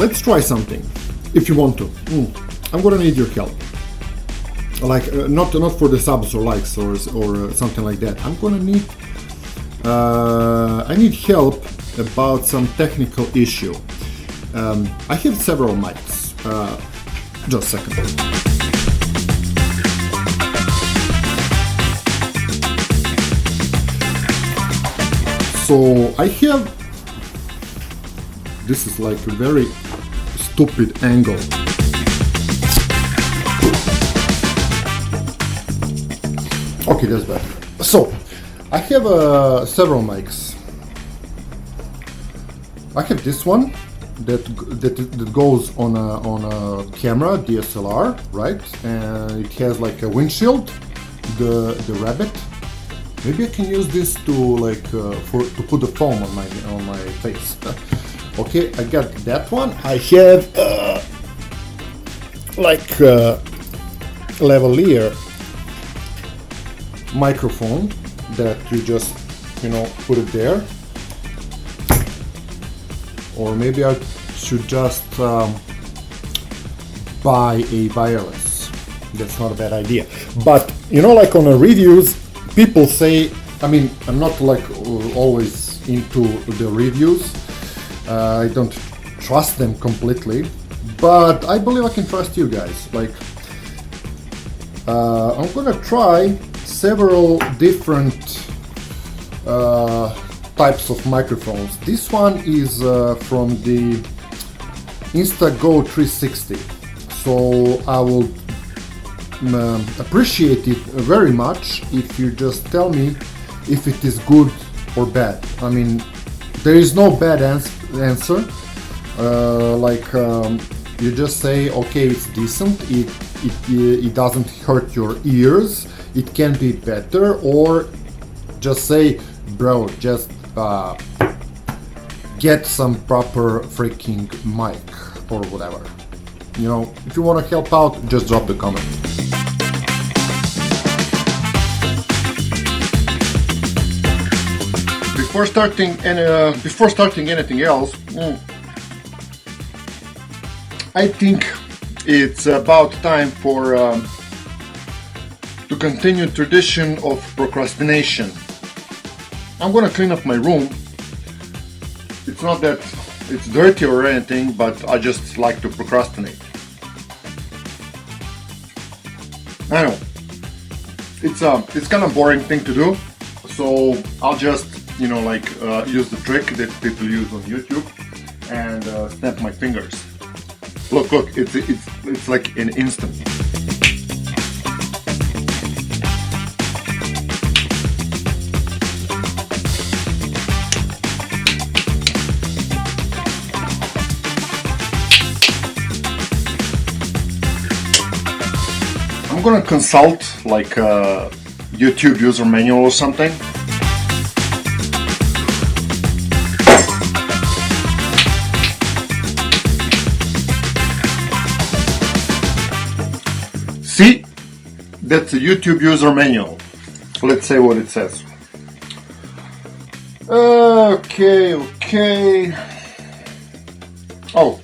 let's try something. If you want to, I'm gonna need your help. Like not for the subs or likes or something like that. I'm gonna need. I need help about some technical issue. I have several mics. Just a second. So I have. This is like a very stupid angle. Okay, that's better. So I have several mics. I have this one that goes on a camera, DSLR, right? And it has like a windshield, the rabbit. Maybe I can use this to like to put the foam on my face. Okay, I got that one. I have like lavalier microphone that you just put it there. Or maybe I should just buy a wireless. That's not a bad idea. But like on the reviews, people say, I mean, I'm not like always into the reviews. I don't trust them completely, but I believe I can trust you guys. Like, I'm gonna try several different types of microphones. This one is from the Instago 360, so I will appreciate it very much if you just tell me if it is good or bad. I mean, there is no bad answer. You just say, okay, it's decent, it doesn't hurt your ears, it can be better, or just say, bro, just get some proper freaking mic or whatever. If you want to help out, just drop the comment. Before starting anything else, I think it's about time for to continue tradition of procrastination. I'm gonna clean up my room. It's not that it's dirty or anything, but I just like to procrastinate. I know it's kind of boring thing to do, so I'll just use the trick that people use on YouTube and snap my fingers. Look, it's like an instant. I'm gonna consult like a YouTube user manual or something. See, that's a YouTube user manual. Let's say what it says. Okay. Oh.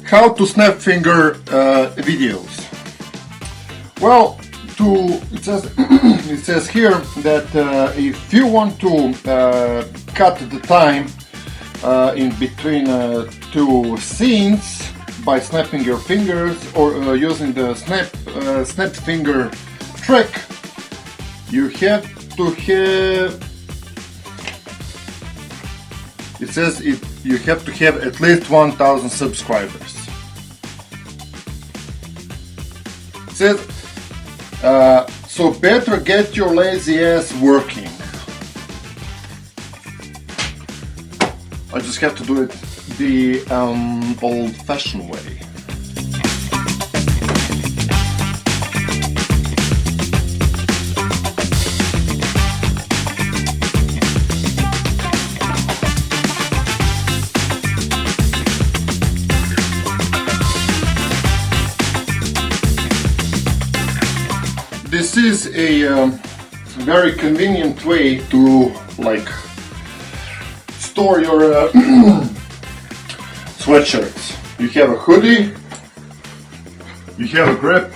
How to snap finger videos. Well, it says here that if you want to cut the time in between two scenes by snapping your fingers or using the snap finger trick, you have to have. It says you have to have at least 1,000 subscribers. It says, so better get your lazy ass working. I just have to do it the old-fashioned way. This is a very convenient way to like store your sweatshirts. You have a hoodie, you have a grip,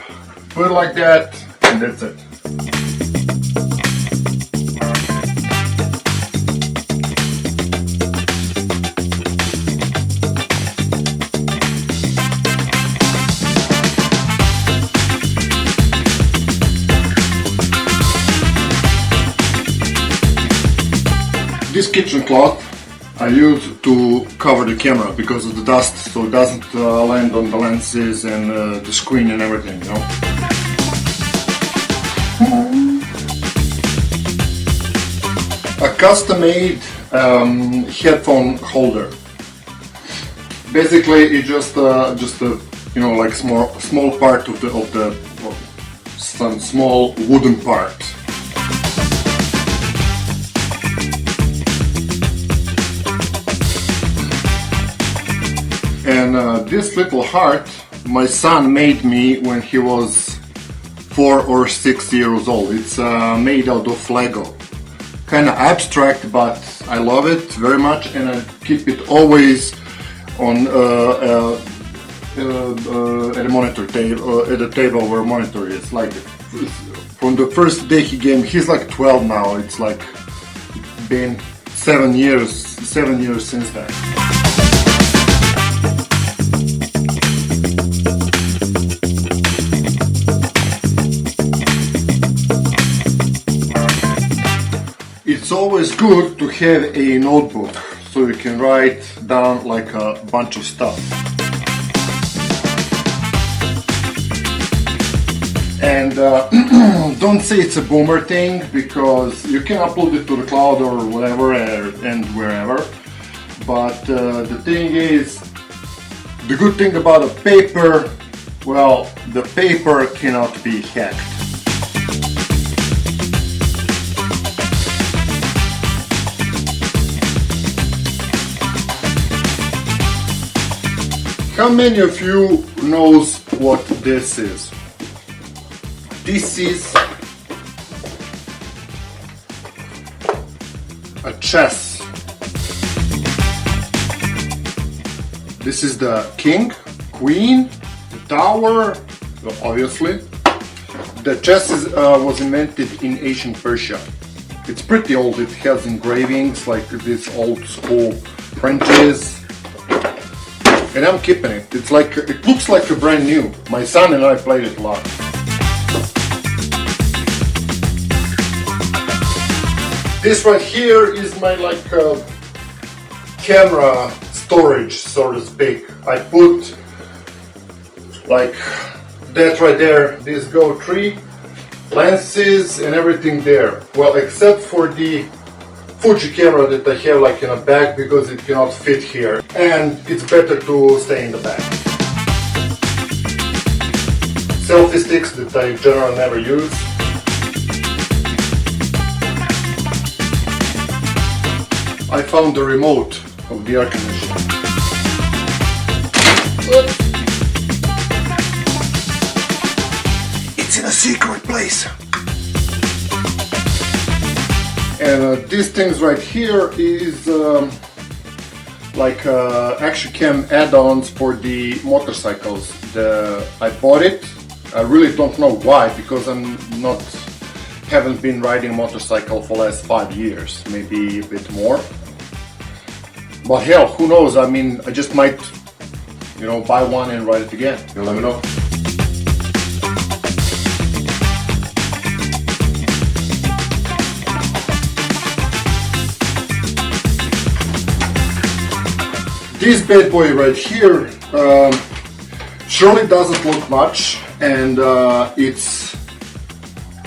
put it like that, and that's it. This kitchen cloth I use to cover the camera because of the dust, so it doesn't land on the lenses and the screen and everything, you know. A custom-made headphone holder. Basically, it's just a you know, like small part of the some small wooden part. And this little heart my son made me when he was 4 or 6 years old. It's made out of Lego. Kind of abstract, but I love it very much, and I keep it always on at a monitor table, at the table where monitor is. Like from the first day he gave me, he's like 12 now. It's like been 7 years since then. It's always good to have a notebook so you can write down like a bunch of stuff. And don't say it's a boomer thing, because you can upload it to the cloud or whatever and wherever. But the thing is, the good thing about a paper, well, the paper cannot be hacked. How many of you knows what this is? This is a chess. This is the king, queen, the tower, obviously. The chess was invented in ancient Persia. It's pretty old. It has engravings like this old school Frenches. And I'm keeping it. It's like, it looks like a brand new. My son and I played it a lot. This right here is my like camera storage, so to speak. I put like that right there, this Go 3 lenses and everything there. Well, except for the Fuji camera that I have like in a bag, because it cannot fit here, and it's better to stay in the bag. Selfie sticks that I generally never use. I found the remote of the air conditioner. It's in a secret place. And these things right here is like action cam add-ons for the motorcycles. I bought it. I really don't know why, because haven't been riding a motorcycle for the last 5 years, maybe a bit more. But hell, who knows? I mean, I just might, you know, buy one and ride it again. You let me know. This bad boy right here surely doesn't look much, and it's,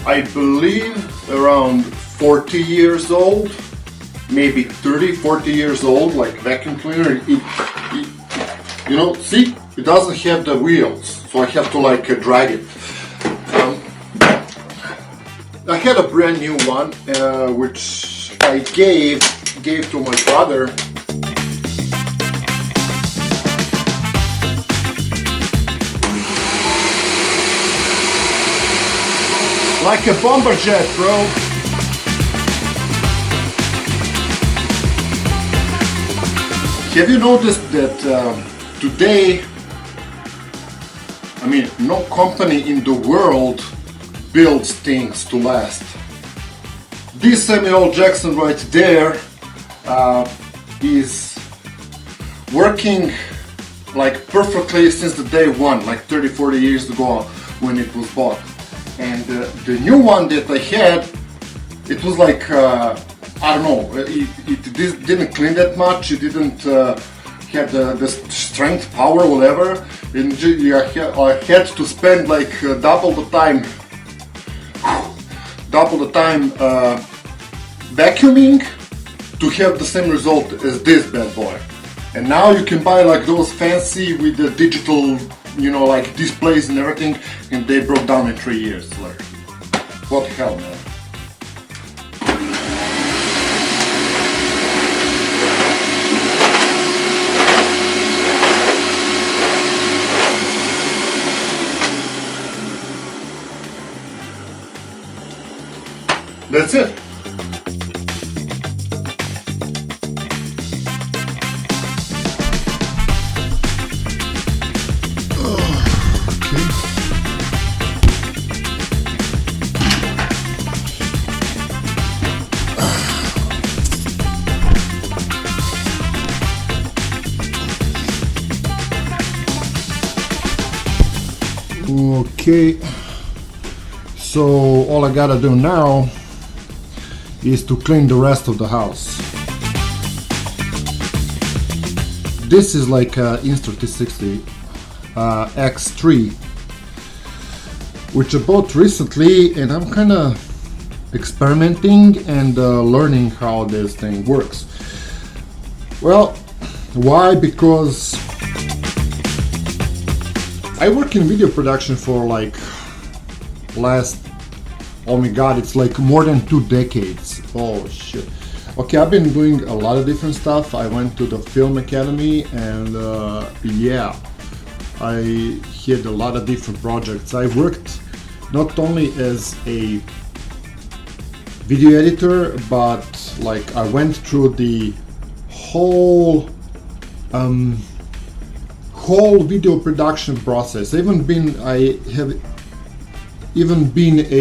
I believe, around 40 years old, maybe 30, 40 years old, like vacuum cleaner. You know, see, it doesn't have the wheels, so I have to like drag it. I had a brand new one, which I gave to my brother. Like a bomber jet, bro. Have you noticed that today, I mean, no company in the world builds things to last. This Samuel Jackson right there is working like perfectly since the day one, like 30-40 years ago when it was bought. And the new one that I had, it was like I don't know, it didn't clean that much, it didn't have the strength, power, whatever, and I had to spend like double the time vacuuming to have the same result as this bad boy. And now you can buy like those fancy with the digital, you know, like displays and everything, and they broke down in 3 years. Like, what the hell, man? That's it. Okay, so all I gotta do now is to clean the rest of the house. This is like a Insta360 X3, which I bought recently, and I'm kind of experimenting and learning how this thing works. Well, why? Because I work in video production for like oh my god, it's like more than 2 decades. Oh shit. Okay, I've been doing a lot of different stuff. I went to the film academy, and yeah, I had a lot of different projects. I worked not only as a video editor, but like I went through the whole video production process. I have even been a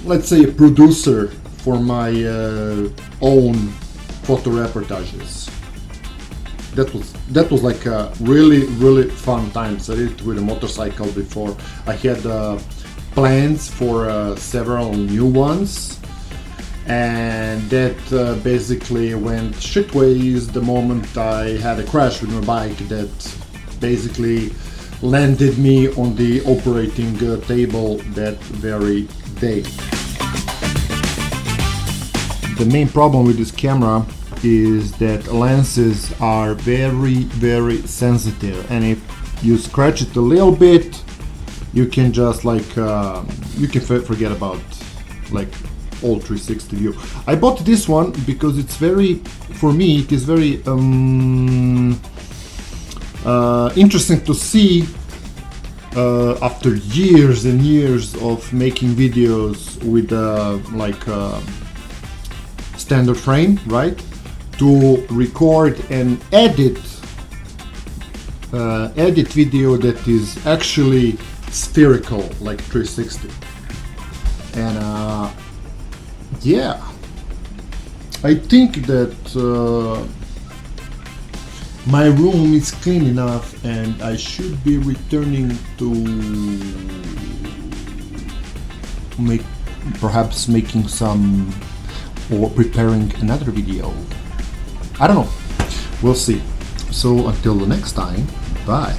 let's say a producer for my own photo reportages. That was like a really fun times. I did it with a motorcycle before. I had plans for several new ones, and that basically went shitways the moment I had a crash with my bike that basically landed me on the operating table that very day. The main problem with this camera is that lenses are very sensitive, and if you scratch it a little bit, you can just like you can forget about like all 360 view. I bought this one because it's very, for me, it is very interesting to see after years and years of making videos with like standard frame, right, to record and edit video that is actually spherical, like 360. And yeah, I think that my room is clean enough, and I should be returning to perhaps making some or preparing another video. I don't know, we'll see. So until the next time, bye.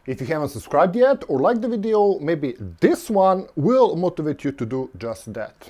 If you haven't subscribed yet or liked the video, maybe this one will motivate you to do just that.